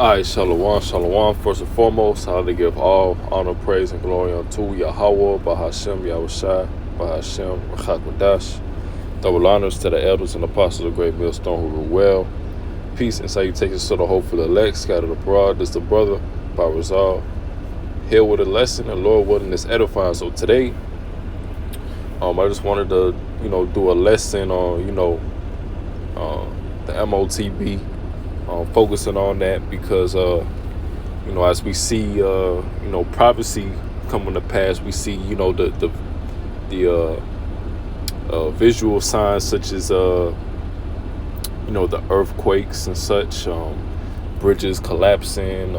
Alright, Shalom, Shalom. First and foremost, I to give all honor, praise, and glory unto Yahweh, Bahashem, Yahushai, Bahashem, Rachakwadash. Double honors to the elders and apostles of the great millstone who rule well. Peace and salutations to the hopeful elect, scattered abroad. This the brother, by resolve. Here with a lesson, and Lord willing is edifying. So today, I just wanted to, do a lesson on, the motb. Focusing on that because, as we see, prophecy coming to pass, we see, the visual signs such as, the earthquakes and such, bridges collapsing,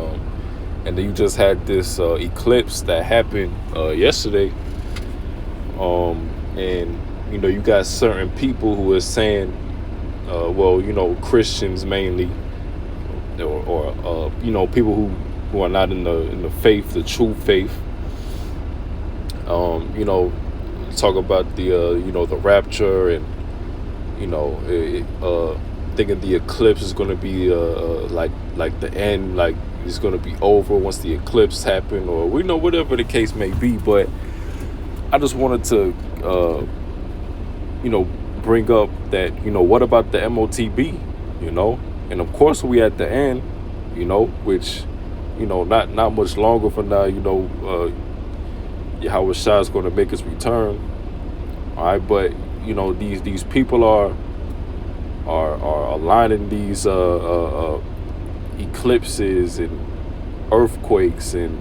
and then you just had this eclipse that happened yesterday, and you got certain people who are saying, Christians mainly, or people who are not in the faith, the true faith, talk about the rapture and thinking the eclipse is going to be like the end, like it's going to be over once the eclipse happen, or whatever the case may be. But I just wanted to bring up that what about the motb, and of course we at the end, which not much longer from now, Yahweh Shai is going to make his return. All right, but these people are aligning these eclipses and earthquakes and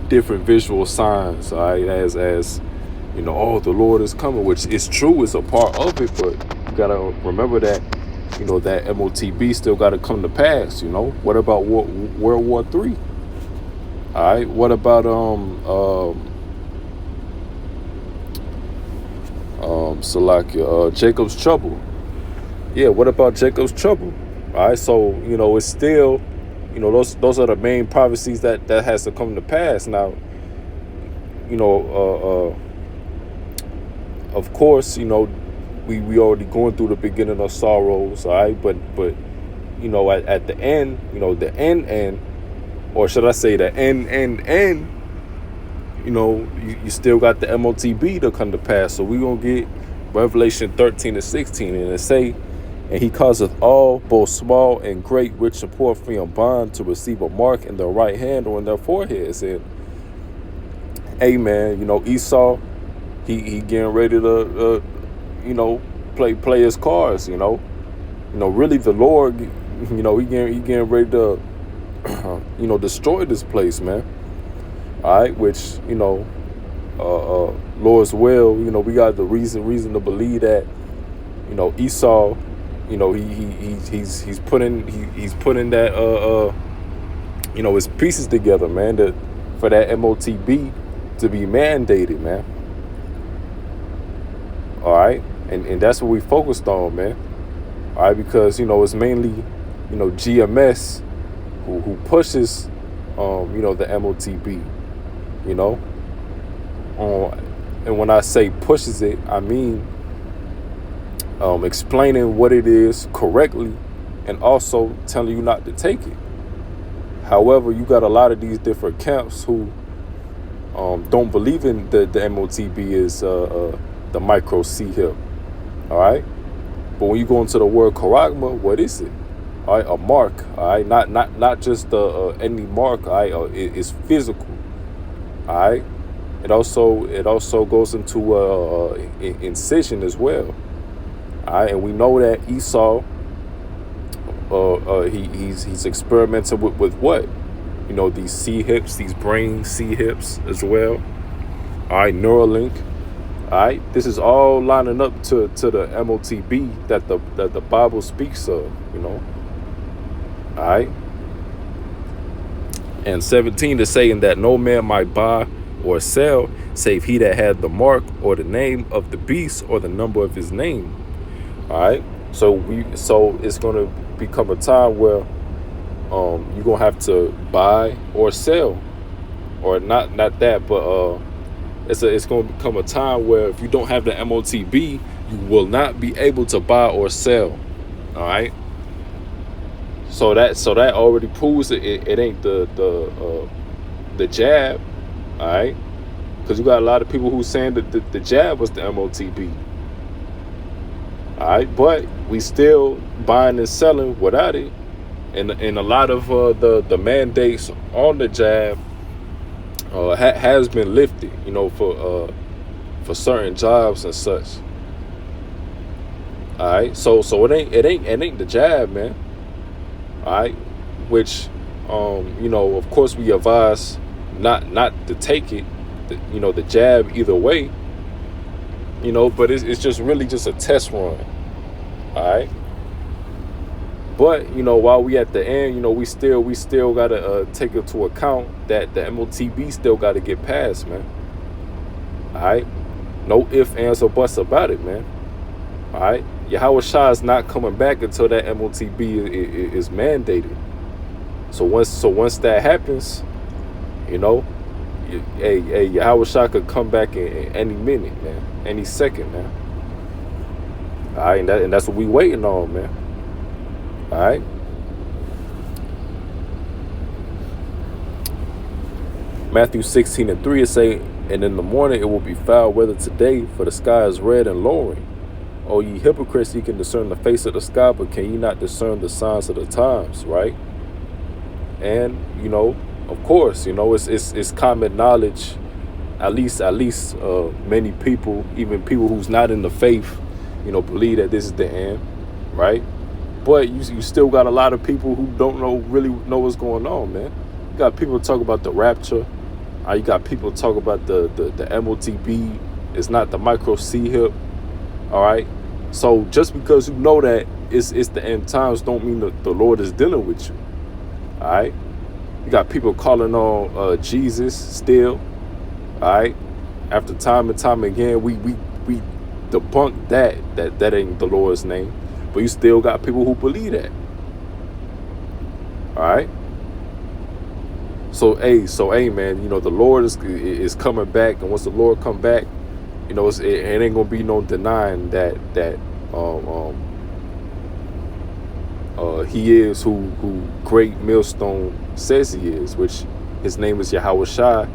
different visual signs, all right, as the Lord is coming, which is true, it's a part of it, but you gotta remember that that motb still got to come to pass. What about World War III? All right, what about Jacob's trouble? Yeah, what about Jacob's trouble? All right, so it's still those are the main prophecies that has to come to pass. Now of course we already going through the beginning of sorrows, all right, but at the end, the end, or should I say the end, you still got the motb to come to pass. So we gonna get Revelation 13 and 16, and it say, and he causeth all, both small and great, rich and poor, free and bond, to receive a mark in their right hand or in their foreheads. And amen, Esau, he getting ready to play his cards, really the Lord, he getting ready to destroy this place, man. All right, which Lord's will, we got the reason to believe that Esau, he's putting that his pieces together, man, for that motb to be mandated, man. All right, and that's what we focused on, man. All right, because it's mainly GMS who pushes the motb, and when I say pushes it, I mean explaining what it is correctly and also telling you not to take it. However, you got a lot of these different camps who don't believe in the motb is the micro C hip. All right, but when you go into the word charagma, what is it? All right, a mark. All right, not just any mark. All right, it's physical. All right, it also goes into incision as well. All right, and we know that Esau, he's experimenting with what, these C hips, these brain C hips as well. All right, Neuralink. All right, this is all lining up to the motb that the Bible speaks of, All right, and 17 is saying that no man might buy or sell save he that had the mark or the name of the beast or the number of his name. All right, so it's going to become a time where you're gonna have to buy or sell, or not that, but it's going to become a time where if you don't have the motb, you will not be able to buy or sell. All right, So that already proves it ain't the jab, all right? Because you got a lot of people who saying that the jab was the MOTB, all right? But we still buying and selling without it, and a lot of the mandates on the jab has been lifted, for certain jobs and such. All right, so it ain't the jab, man. All right, which of course we advise not to take it, the jab either way, but it's just really just a test run. All right, but while we at the end, we still gotta take into account that the MOTB still gotta get passed, man. All right, no ifs, ands, or buts about it, man. All right, Yahweh Shah is not coming back until that MOTB is mandated. So once that happens, Yahweh Shah could come back in any minute, man, any second, man. All right, and that's what we waiting on, man. All right. Matthew 16:3 it say, and in the morning it will be foul weather today, for the sky is red and lowering. O ye hypocrites, ye can discern the face of the sky, but can ye not discern the signs of the times, right? And of course, it's common knowledge. At least, many people, even people who's not in the faith, believe that this is the end, right? But you still got a lot of people who don't really know what's going on, man. You got people talk about the rapture. You got people talk about the MOTB. It's not the micro C hip. All right. So just because you know that it's the end times, don't mean that the Lord is dealing with you. All right. You got people calling on Jesus still. All right. After time and time again, we debunk that ain't the Lord's name. But you still got people who believe that. All right. So man, the Lord is coming back, and once the Lord come back, it ain't gonna be no denying that he is who Great Millstone says he is, which his name is Yahweh Shai.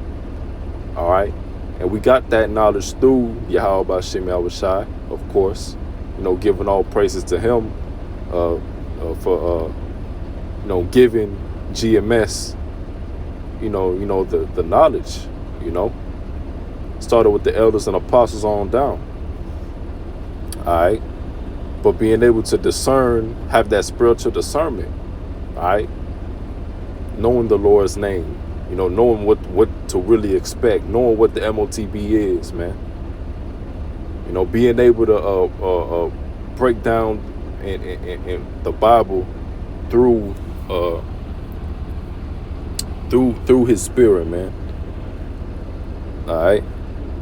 All right, and we got that knowledge through Yahweh B'Shem Yahweh Shai, of course. Giving all praises to him for giving GMS, the knowledge, started with the elders and apostles on down. All right, but being able to discern, have that spiritual discernment, all right, knowing the Lord's name, knowing what to really expect, knowing what the MOTB is, man. Being able to break down in the Bible through His Spirit, man. All right,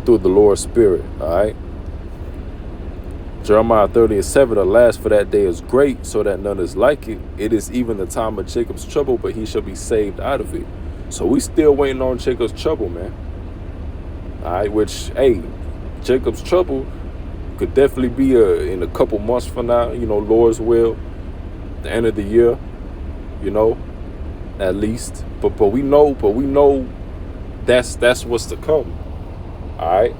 through the Lord's Spirit. All right. Jeremiah 30:7, alas, for that day is great, so that none is like it. It is even the time of Jacob's trouble, but he shall be saved out of it. So we still waiting on Jacob's trouble, man. All right, which, Jacob's trouble could definitely be in a couple months from now, Lord's will, the end of the year, at least. But we know that's what's to come. All right.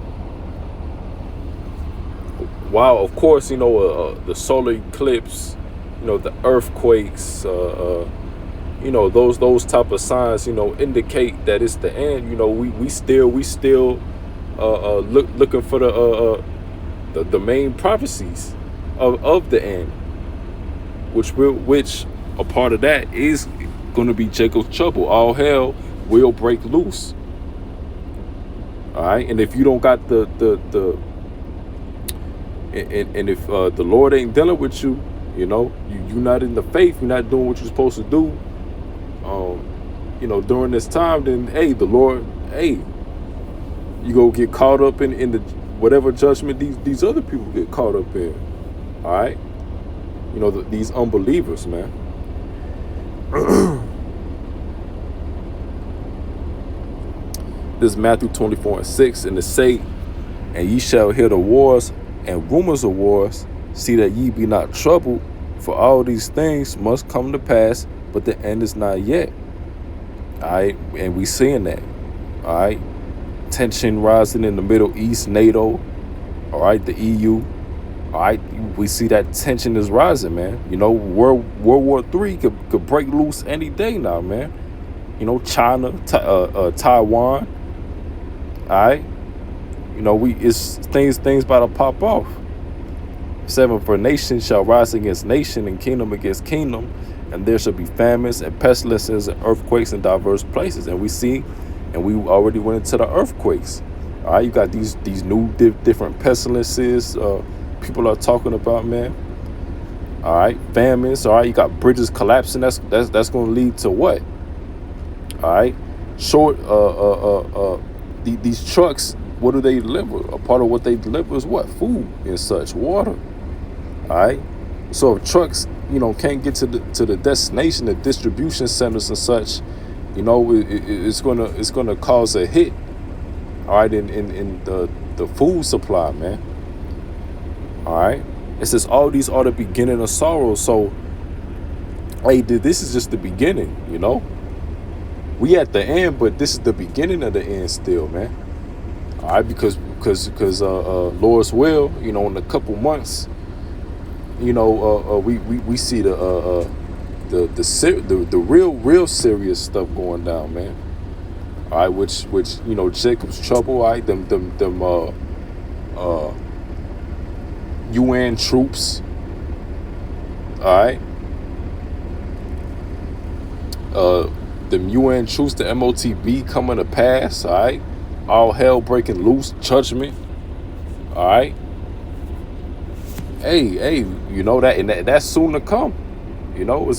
While of course the solar eclipse, the earthquakes, those type of signs, indicate that it's the end. We still looking for the main prophecies of the end, which a part of that is going to be Jacob's trouble. All hell will break loose. All right, and if you don't got and if the Lord ain't dealing with you, you're not in the faith, you're not doing what you're supposed to do, during this time, then the Lord, you go get caught up in the whatever judgment these other people get caught up in. All right, these unbelievers, man. This is Matthew 24:6, and it say, and ye shall hear the wars and rumors of wars, see that ye be not troubled, For all these things must come to pass, but the end is not yet. All right, and we seeing that. All right, tension rising in the Middle East, NATO. All right, the EU. All right, we see that tension is rising, man. You know, World War III could break loose any day now, man. You know, China, Taiwan. All right, you know, it's things about to pop off. 7, for nation shall rise against nation and kingdom against kingdom, and there shall be famines and pestilences and earthquakes in diverse places. And we see, and we already went into the earthquakes. All right, you got these new different pestilences. People are talking about, man. All right, famines. All right, you got bridges collapsing. That's going to lead to what? All right, these trucks. What do they deliver? A part of what they deliver is what? Food and such, water. All right. So if trucks, you know, can't get to the destination, the distribution centers and such, you know, it's gonna cause a hit. All right, in the food supply, man. All right, it says all these are the beginning of sorrow. So, hey, this is just the beginning. You know, we at the end, but this is the beginning of the end still, man. All right, because Lord's will, you know, in a couple months, you know, we see the real serious stuff going down, man. All right, which you know, Jacob's trouble. All right, them UN troops. All right, them UN troops, the MOTB coming to pass. All right, all hell breaking loose, judgment. All right. Hey, you know that, and that's soon to come. You know,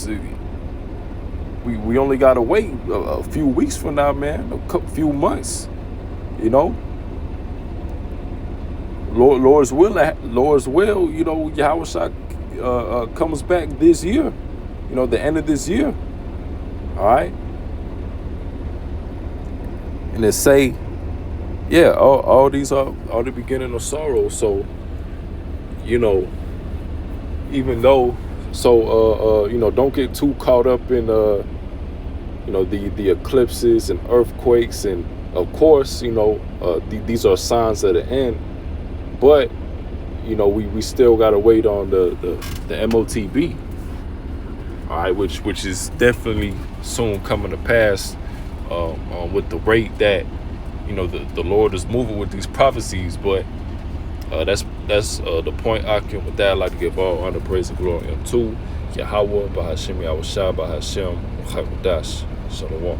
we only gotta wait a few weeks from now, man. A few months. You know, Lord's will. You know, Yahushua comes back this year. You know, the end of this year. All right, and they say, yeah, all these are the beginning of sorrow. So, you know, even though, you know, don't get too caught up in, you know, the eclipses and earthquakes, and of course, you know, these are signs of the end. But, you know, we still gotta wait on the MOTB. All right, which is definitely soon coming to pass, with the rate that, you know, the Lord is moving with these prophecies. But that's the point. With that, I'd like to give all honor, praise, and glory unto Yahweh, Bahashem, Yahushua, Bahashem, Chaymudash, Shalom.